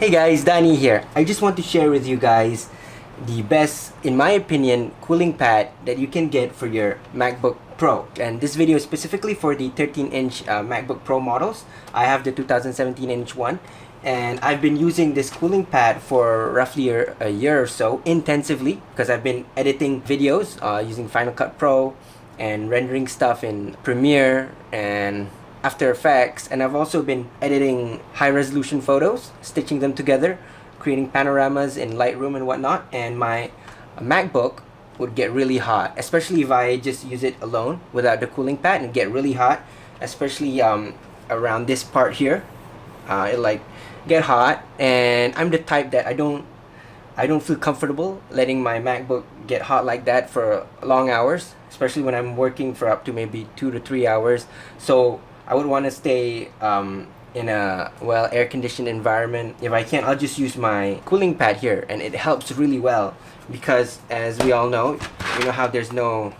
Hey guys, Danny here. I just want to share with you guys the best, in my opinion, cooling pad that you can get for your MacBook Pro. And this video is specifically for the 13-inch MacBook Pro models. I have the 2017-inch one, and I've been using this cooling pad for roughly a year or so intensively because I've been editing videos using Final Cut Pro and rendering stuff in Premiere and After Effects, and I've also been editing high-resolution photos, stitching them together, creating panoramas in Lightroom and whatnot. And my MacBook would get really hot, especially if I just use it alone without the cooling pad, and get really hot, especially around this part here. It like get hot, and I'm the type that I don't feel comfortable letting my MacBook get hot like that for long hours, especially when I'm working for up to maybe 2 to 3 hours. So I would want to stay in a air-conditioned environment. If I can't, I'll just use my cooling pad here, and it helps really well because, as we all know, you know how there's no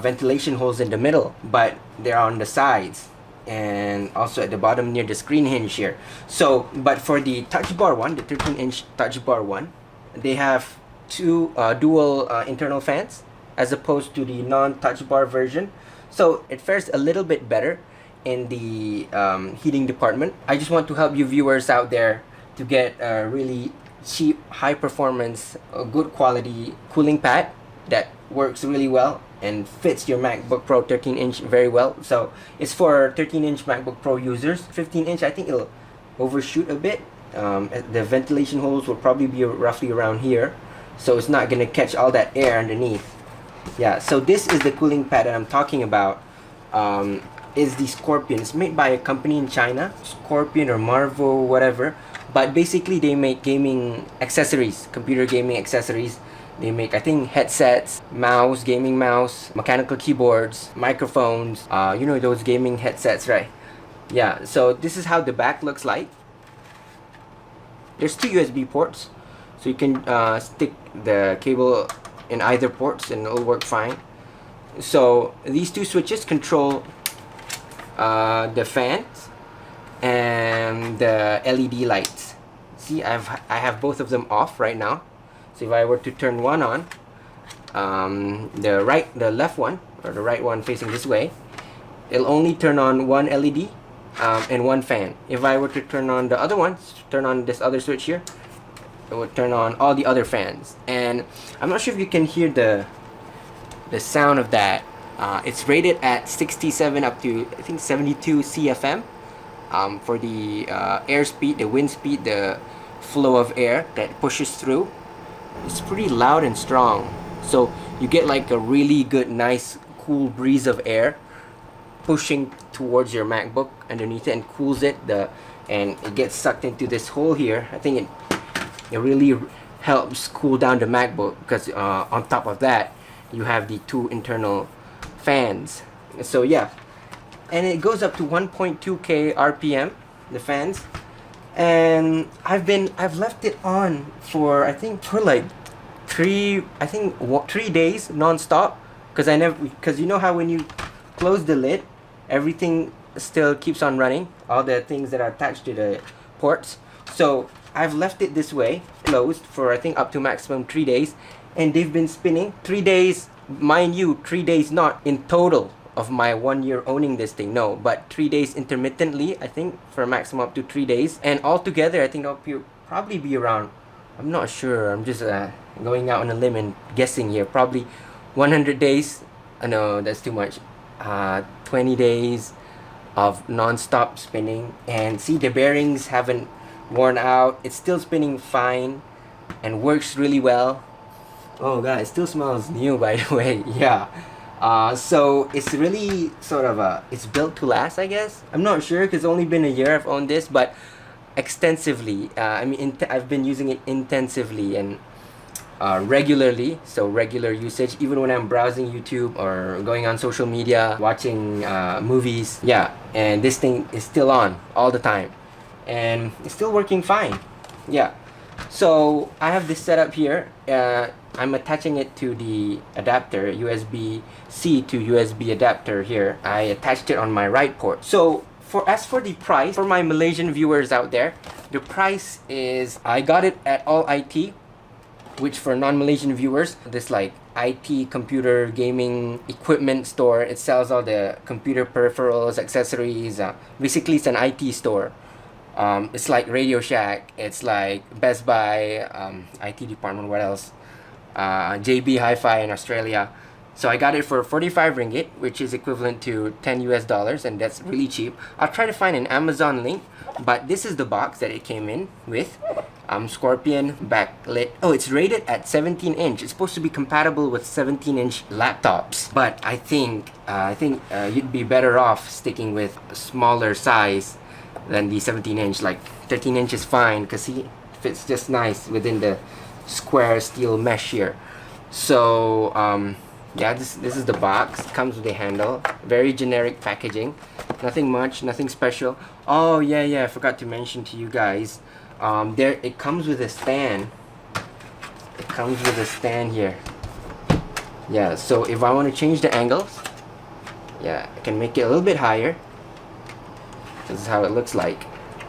ventilation holes in the middle, but they're on the sides and also at the bottom near the screen hinge here. So, but for the touch bar one, the 13-inch touch bar one, they have two dual internal fans as opposed to the non-touch bar version. So it fares a little bit better in the heating department. I just want to help you viewers out there to get a really cheap, high performance, good quality cooling pad that works really well and fits your MacBook Pro 13-inch very well. So it's for 13-inch MacBook Pro users. 15-inch, I think it'll overshoot a bit. The ventilation holes will probably be roughly around here, so it's not gonna catch all that air underneath. Yeah, so this is the cooling pad that I'm talking about. Is the Scorpoion. It's made by a company in China, Scorpoion or Marvo, whatever. But basically they make gaming accessories, computer gaming accessories. They make, I think, headsets, mouse, gaming mouse, mechanical keyboards, microphones, you know those gaming headsets, right? Yeah, so this is how the back looks like. There's two USB ports, so you can stick the cable in either ports and it'll work fine. So these two switches control the fans and the LED lights. See, I have both of them off right now. So if I were to turn one on, the left one, or the right one facing this way, it'll only turn on one LED and one fan. If I were to turn on the other one, turn on this other switch here, it would turn on all the other fans. And I'm not sure if you can hear the sound of that. It's rated at 67 up to, I think, 72 CFM for the air speed, the wind speed, the flow of air that pushes through. It's pretty loud and strong, so you get like a really good, nice, cool breeze of air pushing towards your MacBook underneath it and cools it. And it gets sucked into this hole here. I think it really helps cool down the MacBook because on top of that you have the two internal fans. So yeah, and it goes up to 1.2k RPM, the fans. And I've left it on for, I think, for like 3 days non-stop, because you know how when you close the lid, everything still keeps on running, all the things that are attached to the ports. So I've left it this way closed for, I think, up to maximum 3 days, and they've been spinning 3 days, mind you, 3 days not in total of my 1 year owning this thing, no, but 3 days intermittently, I think, for a maximum up to 3 days. And altogether, I think it'll probably be around, I'm not sure, I'm just going out on a limb and guessing here, probably 100 days. No, that's too much. 20 days of non-stop spinning. And see, the bearings haven't worn out. It's still spinning fine and works really well. Oh god, it still smells new, by the way. Yeah. So it's really sort of it's built to last, I guess. I'm not sure because it's only been a year I've owned this, but extensively. I've been using it intensively and regularly. So regular usage, even when I'm browsing YouTube or going on social media, watching movies. Yeah, and this thing is still on all the time, and it's still working fine. Yeah. So I have this setup here. I'm attaching it to the adapter, USB-C to USB adapter here. I attached it on my right port. So as for the price, for my Malaysian viewers out there, the price is, I got it at All IT, which for non-Malaysian viewers, this like IT computer gaming equipment store. It sells all the computer peripherals, accessories. Basically, it's an IT store. It's like Radio Shack. It's like Best Buy, IT department. What else? JB Hi-Fi in Australia. So I got it for 45 ringgit, which is equivalent to 10 US dollars, and that's really cheap. I'll try to find an Amazon link, but this is the box that it came in with. Scorpoion backlit. Oh, it's rated at 17 inch. It's supposed to be compatible with 17-inch laptops, but I think you'd be better off sticking with a smaller size than the 17-inch. Like 13 inch is fine because it fits just nice within the square steel mesh here. So yeah, this is the box. It comes with a handle. Very generic packaging. Nothing much, nothing special. Oh yeah, I forgot to mention to you guys. It comes with a stand. It comes with a stand here. Yeah, so if I want to change the angles, yeah, I can make it a little bit higher. This is how it looks like,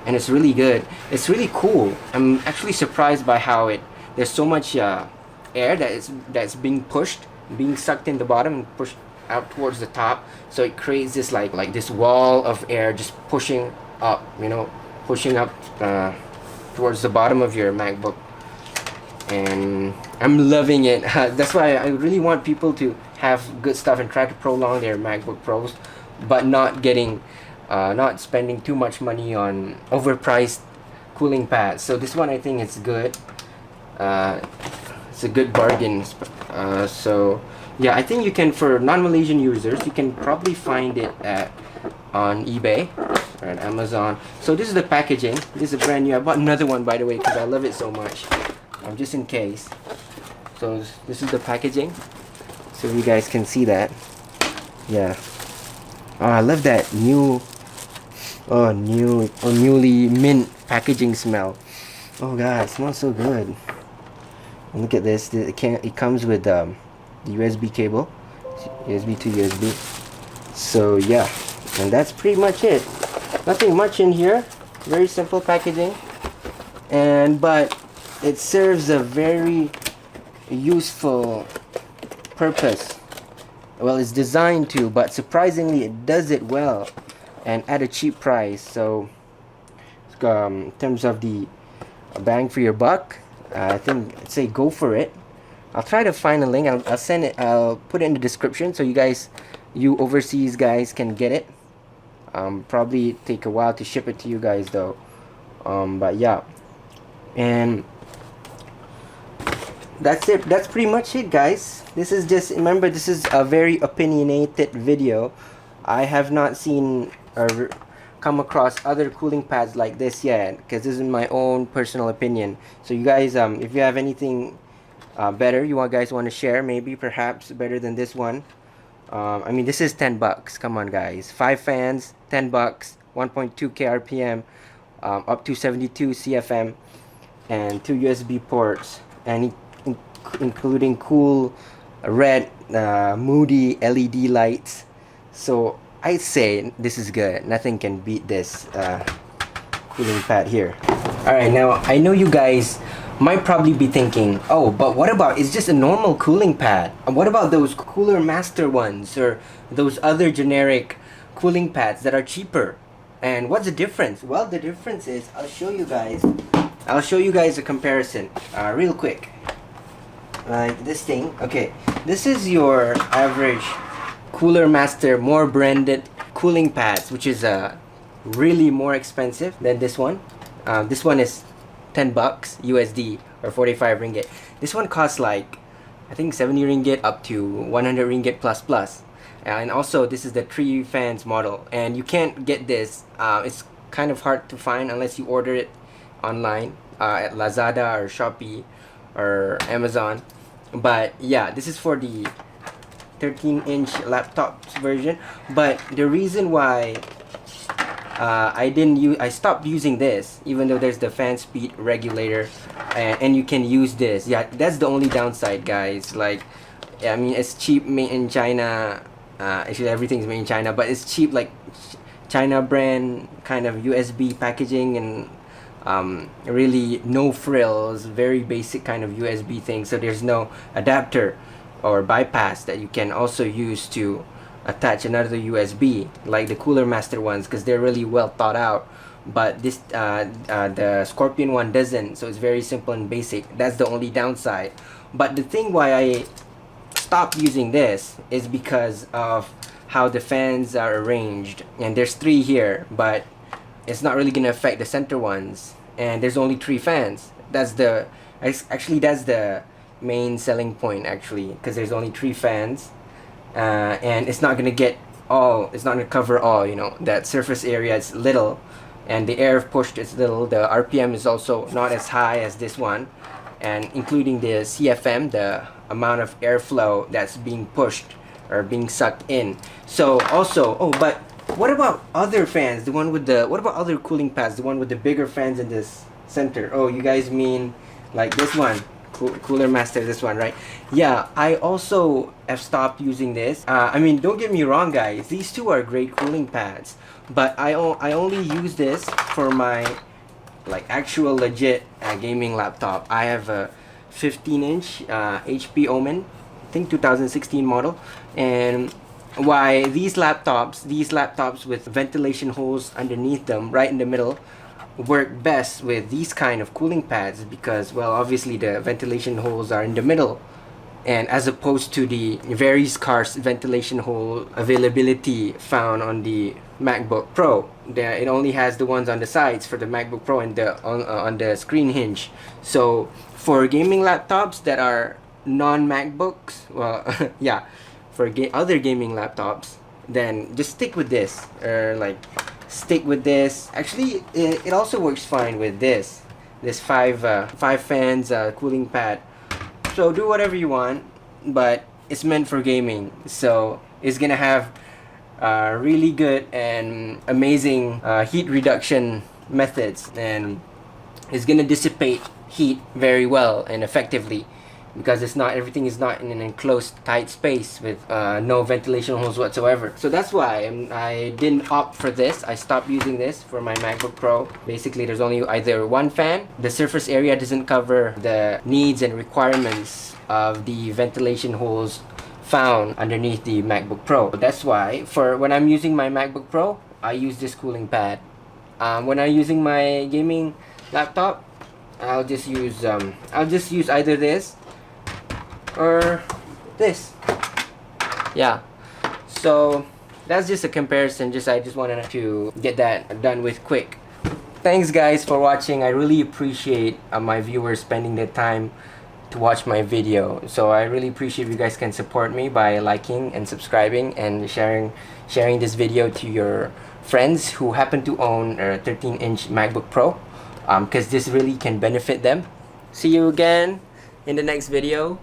and it's really good. It's really cool. I'm actually surprised by how there's so much air that's being pushed, being sucked in the bottom and pushed out towards the top. So it creates this like this wall of air just pushing up, pushing up towards the bottom of your MacBook, and I'm loving it. That's why I really want people to have good stuff and try to prolong their MacBook Pros, but not spending too much money on overpriced cooling pads. So this one I think it's good. It's a good bargain. So yeah, I think you can, for non-Malaysian users, you can probably find it on eBay or at Amazon. So this is the packaging. This is brand new. I bought another one, by the way, because I love it so much. Just in case. So this is the packaging. So you guys can see that. Yeah. Oh, I love that newly mint packaging smell. Oh god, it smells so good. And look at this. It comes with the USB cable, USB to USB. So yeah, and that's pretty much it. Nothing much in here. Very simple packaging, but it serves a very useful purpose. Well, it's designed to, but surprisingly it does it well and at a cheap price. So in terms of the bang for your buck, I think I'd say go for it. I'll try to find a link. I'll send it. I'll put it in the description so you overseas guys can get it. Probably take a while to ship it to you guys though. But yeah, and that's it. That's pretty much it, guys. This is just, remember, this is a very opinionated video. I have not seen or come across other cooling pads like this yet, because this is my own personal opinion. So you guys, if you have anything better you guys want to share, maybe perhaps better than this one, I mean, this is 10 bucks. Come on guys, 5 fans, 10 bucks, 1.2k RPM, up to 72 CFM, and 2 USB ports, and including cool red moody LED lights. So I say this is good. Nothing can beat this cooling pad here. Alright, now I know you guys might probably be thinking, oh, but what about, it's just a normal cooling pad. And what about those Cooler Master ones or those other generic cooling pads that are cheaper? And what's the difference? Well, the difference is, I'll show you guys a comparison real quick. Like this thing. Okay, this is your average Cooler Master, more branded cooling pads, which is really more expensive than this one. This one is 10 bucks USD or 45 ringgit. This one costs like, I think 70 ringgit up to 100 ringgit plus. And also this is the 3 fans model, and you can't get this. It's kind of hard to find unless you order it online at Lazada or Shoppee or Amazon. But yeah, this is for the 13-inch laptop version. But the reason why I stopped using this, even though there's the fan speed regulator, and you can use this. Yeah, that's the only downside, guys. Like, I mean, it's cheap, made in China. Actually, everything's made in China, but it's cheap. Like, China brand kind of USB packaging, and really no frills, very basic kind of USB thing. So there's no adapter or bypass that you can also use to attach another USB like the Cooler Master ones, because they're really well thought out. But this the Scorpoion one doesn't, so it's very simple and basic. That's the only downside. But the thing why I stopped using this is because of how the fans are arranged, and there's 3 here, but it's not really gonna affect the center ones, and there's only 3 fans. That's the main selling point, actually, because there's only 3 fans, and it's not gonna get all, it's not gonna cover all, you know. That surface area is little, and the air pushed is little. The RPM is also not as high as this one, and including the CFM, the amount of airflow that's being pushed or being sucked in. So also, oh, but what about other fans? The one with the, what about other cooling pads? The one with the bigger fans in this center. Oh, you guys mean like this one, Cooler Master, this one, right? Yeah, I also have stopped using this. I mean, don't get me wrong, guys. These two are great cooling pads, but I only use this for my like actual legit gaming laptop. I have a 15-inch HP Omen, I think 2016 model, and why these laptops with ventilation holes underneath them right in the middle work best with these kind of cooling pads, because, well, obviously the ventilation holes are in the middle, and as opposed to the very scarce ventilation hole availability found on the MacBook Pro. It only has the ones on the sides for the MacBook Pro and on the screen hinge. So for gaming laptops that are non-MacBooks, well, yeah, for other gaming laptops, then just stick with this, or like stick with this. Actually, it also works fine with this 5 fans cooling pad. So do whatever you want, but it's meant for gaming, so it's gonna have really good and amazing heat reduction methods, and it's gonna dissipate heat very well and effectively, because everything is not in an enclosed tight space with no ventilation holes whatsoever. So that's why I didn't opt for this. I stopped using this for my MacBook Pro. Basically, there's only either 1 fan. The surface area doesn't cover the needs and requirements of the ventilation holes found underneath the MacBook Pro. That's why when I'm using my MacBook Pro, I use this cooling pad. When I'm using my gaming laptop, I'll just use either this or this. Yeah, so that's just a comparison. I just wanted to get that done with quick. Thanks guys for watching. I really appreciate my viewers spending the time to watch my video. So I really appreciate if you guys can support me by liking and subscribing and sharing this video to your friends who happen to own a 13-inch MacBook Pro, because this really can benefit them. See you again in the next video.